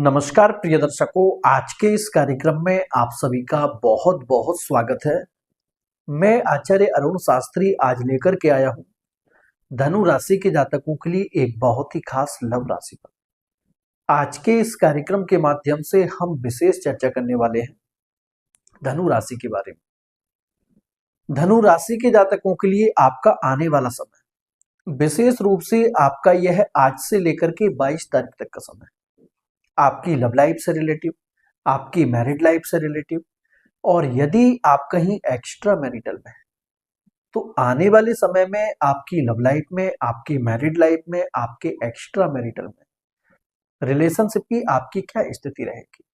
नमस्कार प्रिय दर्शकों, आज के इस कार्यक्रम में आप सभी का बहुत बहुत स्वागत है। मैं आचार्य अरुण शास्त्री आज लेकर के आया हूं धनु राशि के जातकों के लिए एक बहुत ही खास लव राशि पर। आज के इस कार्यक्रम के माध्यम से हम विशेष चर्चा करने वाले हैं धनु राशि के बारे में। धनु राशि के जातकों के लिए आपका आने वाला समय, विशेष रूप से आपका यह आज से लेकर के 22 तारीख तक का समय, आपकी लव लाइफ से रिलेटिव, आपकी मैरिड लाइफ से रिलेटिव, और यदि आप कहीं एक्स्ट्रा मैरिटल में हैं तो आने वाले समय में आपकी लव लाइफ में, आपकी मैरिड लाइफ में, आपके एक्स्ट्रा मैरिटल में रिलेशनशिप की आपकी क्या स्थिति रहेगी।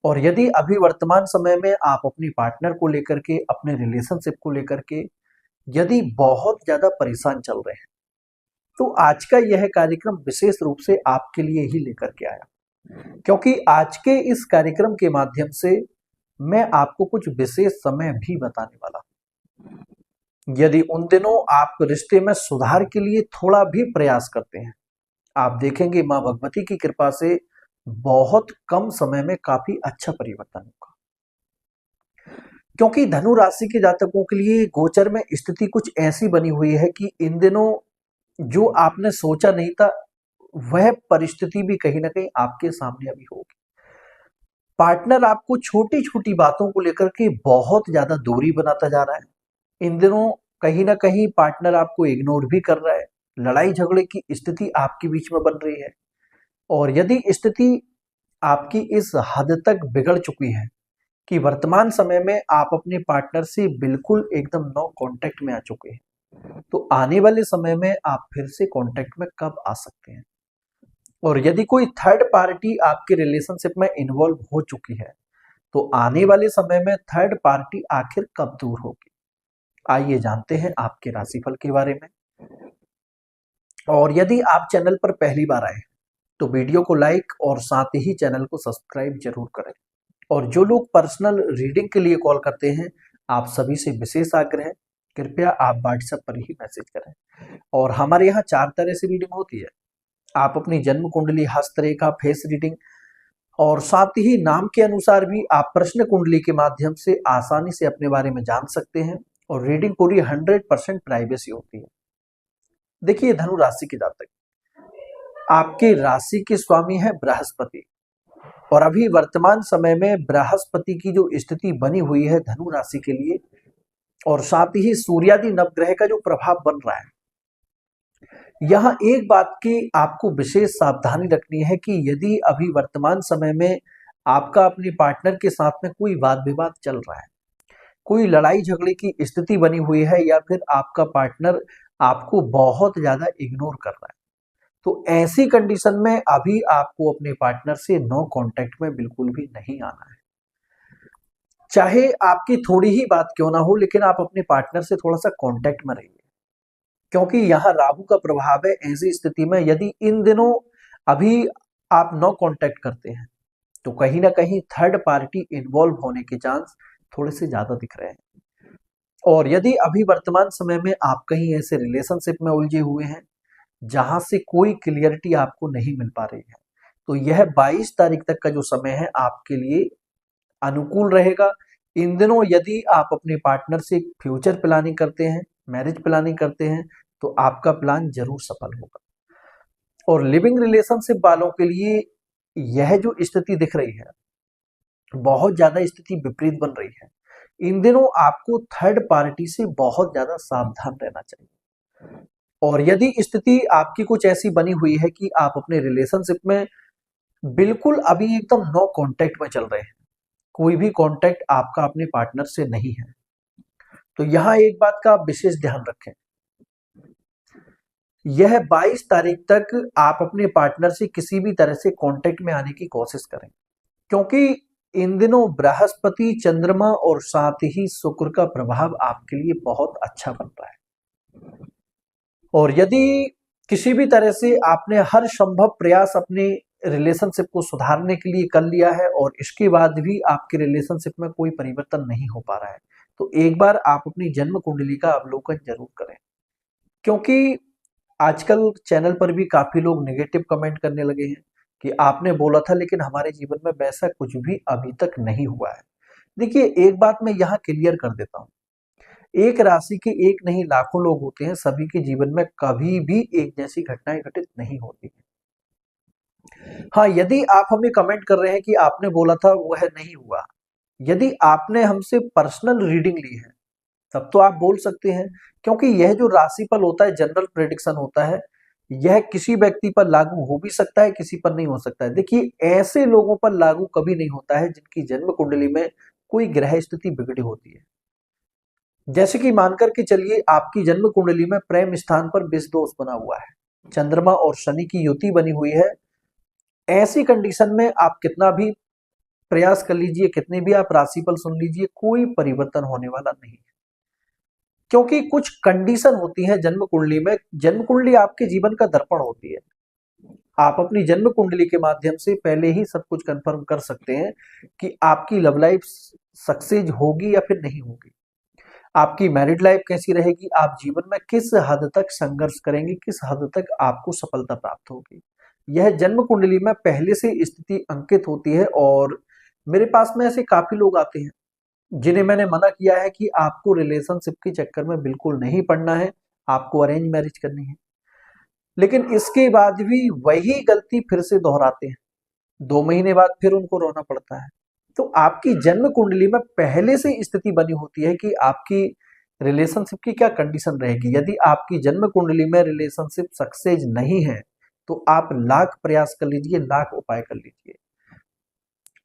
और यदि अभी वर्तमान समय में आप अपनी पार्टनर को लेकर के, अपने रिलेशनशिप को लेकर के यदि बहुत ज्यादा परेशान चल रहे हैं तो आज का यह कार्यक्रम विशेष रूप से आपके लिए ही लेकर के आया, क्योंकि आज के इस कार्यक्रम के माध्यम से मैं आपको कुछ विशेष समय भी बताने वाला हूं। यदि उन दिनों आप रिश्ते में सुधार के लिए थोड़ा भी प्रयास करते हैं, आप देखेंगे मां भगवती की कृपा से बहुत कम समय में काफी अच्छा परिवर्तन होगा। क्योंकि धनु राशि के जातकों के लिए गोचर में स्थिति कुछ ऐसी बनी हुई है कि इन दिनों जो आपने सोचा नहीं था वह परिस्थिति भी कहीं ना कहीं आपके सामने अभी होगी। पार्टनर आपको छोटी छोटी बातों को लेकर के बहुत ज्यादा दूरी बनाता जा रहा है। इन दिनों कहीं ना कहीं पार्टनर आपको इग्नोर भी कर रहा है। लड़ाई झगड़े की स्थिति आपके बीच में बन रही है। और यदि स्थिति आपकी इस हद तक बिगड़ चुकी है कि वर्तमान समय में आप अपने पार्टनर से बिल्कुल एकदम नो कांटेक्ट में आ चुके हैं, तो आने वाले समय में आप फिर से कांटेक्ट में कब आ सकते हैं। और यदि कोई थर्ड पार्टी आपके रिलेशनशिप में इन्वॉल्व हो चुकी है तो आने वाले समय में थर्ड पार्टी आखिर कब दूर होगी। आइए जानते हैं आपके राशिफल के बारे में। और यदि आप चैनल पर पहली बार आए तो वीडियो को लाइक और साथ ही चैनल को सब्सक्राइब जरूर करें। और जो लोग पर्सनल रीडिंग के लिए कॉल करते हैं, आप सभी से विशेष आग्रह है, कृपया आप व्हाट्सएप पर ही मैसेज करें। और हमारे यहाँ 4 तरह से रीडिंग होती है। आप अपनी जन्म कुंडली, हस्तरेखा, फेस रीडिंग और साथ ही नाम के अनुसार भी आप प्रश्न कुंडली के माध्यम से आसानी से अपने बारे में जान सकते हैं। और रीडिंग पूरी 100% प्राइवेसी होती है। देखिए, धनु राशि के जातक, आपके राशि के स्वामी है बृहस्पति। और अभी वर्तमान समय में बृहस्पति की जो स्थिति बनी हुई है धनु राशि के लिए, और साथ ही सूर्यादि नवग्रह का जो प्रभाव बन रहा है, यहाँ एक बात की आपको विशेष सावधानी रखनी है कि यदि अभी वर्तमान समय में आपका अपने पार्टनर के साथ में कोई वाद विवाद चल रहा है, कोई लड़ाई झगड़े की स्थिति बनी हुई है, या फिर आपका पार्टनर आपको बहुत ज्यादा इग्नोर कर रहा है, तो ऐसी कंडीशन में अभी आपको अपने पार्टनर से नो कांटेक्ट में बिल्कुल भी नहीं आना है। चाहे आपकी थोड़ी ही बात क्यों ना हो, लेकिन आप अपने पार्टनर से थोड़ा सा कांटेक्ट में रहिए, क्योंकि यहाँ राहु का प्रभाव है। ऐसी स्थिति में यदि इन दिनों अभी आप नो कांटेक्ट करते हैं तो कहीं ना कहीं थर्ड पार्टी इन्वॉल्व होने के चांस थोड़े से ज्यादा दिख रहे हैं। और यदि अभी वर्तमान समय में आप कहीं ऐसे रिलेशनशिप में उलझे हुए हैं जहां से कोई क्लियरिटी आपको नहीं मिल पा रही है, तो यह 22 तारीख तक का जो समय है आपके लिए अनुकूल रहेगा। इन दिनों यदि आप अपने पार्टनर से फ्यूचर प्लानिंग करते हैं, मैरिज प्लानिंग करते हैं, तो आपका प्लान जरूर सफल होगा। और लिविंग रिलेशनशिप वालों के लिए यह जो स्थिति दिख रही है, बहुत ज्यादा स्थिति विपरीत बन रही है। इन दिनों आपको थर्ड पार्टी से बहुत ज्यादा सावधान रहना चाहिए। और यदि स्थिति आपकी कुछ ऐसी बनी हुई है कि आप अपने रिलेशनशिप में बिल्कुल अभी एकदम नो कांटेक्ट में चल रहे हैं, कोई भी कांटेक्ट आपका अपने पार्टनर से नहीं है, तो यहां एक बात का आप विशेष ध्यान रखें। यह 22 तारीख तक आप अपने पार्टनर से किसी भी तरह से कांटेक्ट में आने की कोशिश करें, क्योंकि इन दिनों बृहस्पति, चंद्रमा और साथ ही शुक्र का प्रभाव आपके लिए बहुत अच्छा बन रहा है। और यदि किसी भी तरह से आपने हर संभव प्रयास अपने रिलेशनशिप को सुधारने के लिए कर लिया है और इसके बाद भी आपके रिलेशनशिप में कोई परिवर्तन नहीं हो पा रहा है, तो एक बार आप अपनी जन्म कुंडली का अवलोकन जरूर करें। क्योंकि आजकल चैनल पर भी काफी लोग नेगेटिव कमेंट करने लगे हैं कि आपने बोला था लेकिन हमारे जीवन में वैसा कुछ भी अभी तक नहीं हुआ है। देखिए, एक बात मैं यहाँ क्लियर कर देता हूँ, एक राशि के एक नहीं लाखों लोग होते हैं, सभी के जीवन में कभी भी एक जैसी घटनाएं घटित नहीं होती। हाँ, यदि आप हमें कमेंट कर रहे हैं कि आपने बोला था वह नहीं हुआ, यदि आपने हमसे पर्सनल रीडिंग ली है तब तो आप बोल सकते हैं, क्योंकि यह जो राशिफल होता है, जनरल प्रेडिक्शन होता है, यह किसी व्यक्ति पर लागू हो भी सकता है, किसी पर नहीं हो सकता है। देखिए, ऐसे लोगों पर लागू कभी नहीं होता है जिनकी जन्म कुंडली में कोई ग्रह स्थिति बिगड़ी होती है। जैसे कि मानकर के चलिए, आपकी जन्म कुंडली में प्रेम स्थान पर विष दोष बना हुआ है, चंद्रमा और शनि की युति बनी हुई है। ऐसी कंडीशन में आप कितना भी प्रयास कर लीजिए, कितने भी आप राशिफल सुन लीजिए, कोई परिवर्तन होने वाला नहीं है। क्योंकि कुछ कंडीशन होती है जन्म कुंडली में। जन्म कुंडली आपके जीवन का दर्पण होती है। आप अपनी जन्म कुंडली के माध्यम से पहले ही सब कुछ कंफर्म कर सकते हैं कि आपकी लव लाइफ सक्सेस होगी या फिर नहीं होगी, आपकी मैरिड लाइफ कैसी रहेगी, आप जीवन में किस हद तक संघर्ष करेंगे, किस हद तक आपको सफलता प्राप्त होगी। यह जन्म कुंडली में पहले से स्थिति अंकित होती है। और मेरे पास में ऐसे काफी लोग आते हैं जिन्हें मैंने मना किया है कि आपको रिलेशनशिप के चक्कर में बिल्कुल नहीं पड़ना है, आपको अरेंज मैरिज करनी है, लेकिन इसके बाद भी वही गलती फिर से दोहराते हैं। 2 महीने बाद फिर उनको रोना पड़ता है। तो आपकी जन्म कुंडली में पहले से स्थिति बनी होती है कि आपकी रिलेशनशिप की क्या कंडीशन रहेगी। यदि आपकी जन्म कुंडली में रिलेशनशिप सक्सेस नहीं है तो आप लाख प्रयास कर लीजिए, लाख उपाय कर लीजिए,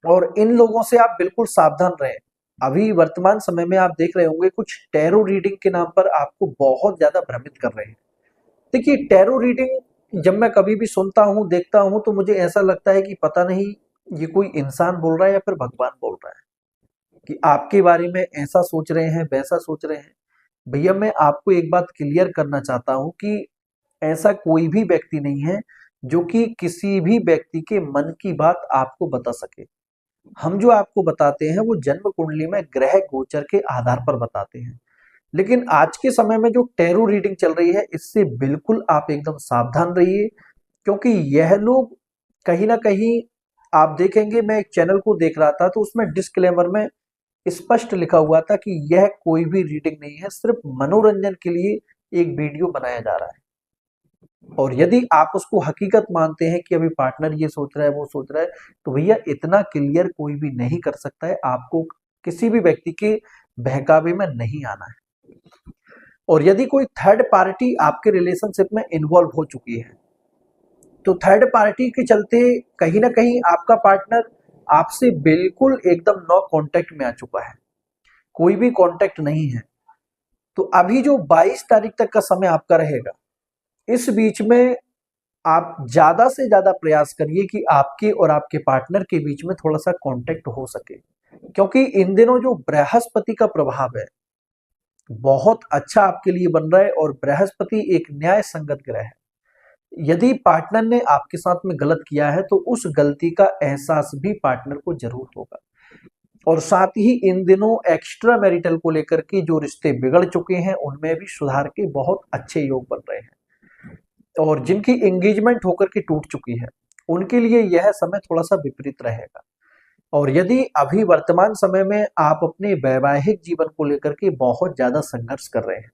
और इन लोगों से आप बिल्कुल सावधान रहें। अभी वर्तमान समय में आप देख रहे होंगे कुछ टैरो रीडिंग के नाम पर आपको बहुत ज्यादा भ्रमित कर रहे हैं। देखिए, टैरो रीडिंग जब मैं कभी भी सुनता हूँ, देखता हूँ, तो मुझे ऐसा लगता है कि पता नहीं ये कोई इंसान बोल रहा है या फिर भगवान बोल रहा है कि आपके बारे में ऐसा सोच रहे हैं, वैसा सोच रहे हैं। भैया, मैं आपको एक बात क्लियर करना चाहता हूँ कि ऐसा कोई भी व्यक्ति नहीं है जो कि किसी भी व्यक्ति के मन की बात आपको बता सके। हम जो आपको बताते हैं वो जन्म कुंडली में ग्रह गोचर के आधार पर बताते हैं। लेकिन आज के समय में जो टैरो रीडिंग चल रही है, इससे बिल्कुल आप एकदम सावधान रहिए, क्योंकि यह लोग कहीं ना कहीं, आप देखेंगे, मैं एक चैनल को देख रहा था तो उसमें डिस्क्लेमर में स्पष्ट लिखा हुआ था कि यह कोई भी रीडिंग नहीं है, सिर्फ मनोरंजन के लिए एक वीडियो बनाया जा रहा है। और यदि आप उसको हकीकत मानते हैं कि अभी पार्टनर ये सोच रहा है, वो सोच रहा है, तो भैया इतना क्लियर कोई भी नहीं कर सकता है। आपको किसी भी व्यक्ति के बहकावे में नहीं आना है। और यदि कोई थर्ड पार्टी आपके रिलेशनशिप में इन्वॉल्व हो चुकी है, तो थर्ड पार्टी के चलते कहीं ना कहीं आपका पार्टनर आपसे बिल्कुल एकदम नो कांटेक्ट में आ चुका है, कोई भी कांटेक्ट नहीं है। तो अभी जो 22 तारीख तक का समय आपका रहेगा, इस बीच में आप ज्यादा से ज्यादा प्रयास करिए कि आपके और आपके पार्टनर के बीच में थोड़ा सा कांटेक्ट हो सके, क्योंकि इन दिनों जो बृहस्पति का प्रभाव है बहुत अच्छा आपके लिए बन रहा है। और बृहस्पति एक न्याय संगत ग्रह है। यदि पार्टनर ने आपके साथ में गलत किया है तो उस गलती का एहसास भी पार्टनर को जरूर होगा। और साथ ही इन दिनों एक्स्ट्रा मैरिटल को लेकर के जो रिश्ते बिगड़ चुके हैं उनमें भी सुधार के बहुत अच्छे योग बन रहे हैं। और जिनकी एंगेजमेंट होकर के टूट चुकी है उनके लिए यह समय थोड़ा सा विपरीत रहेगा। और यदि अभी वर्तमान समय में आप अपने वैवाहिक जीवन को लेकर के बहुत ज्यादा संघर्ष कर रहे हैं,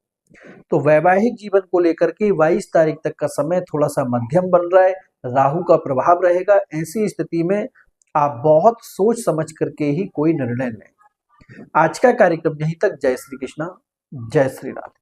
तो वैवाहिक जीवन को लेकर के 22 तारीख तक का समय थोड़ा सा मध्यम बन रहा है, राहु का प्रभाव रहेगा। ऐसी स्थिति में आप बहुत सोच समझ करके ही कोई निर्णय लें। आज का कार्यक्रम यहीं तक। जय श्री कृष्णा, जय श्री राम।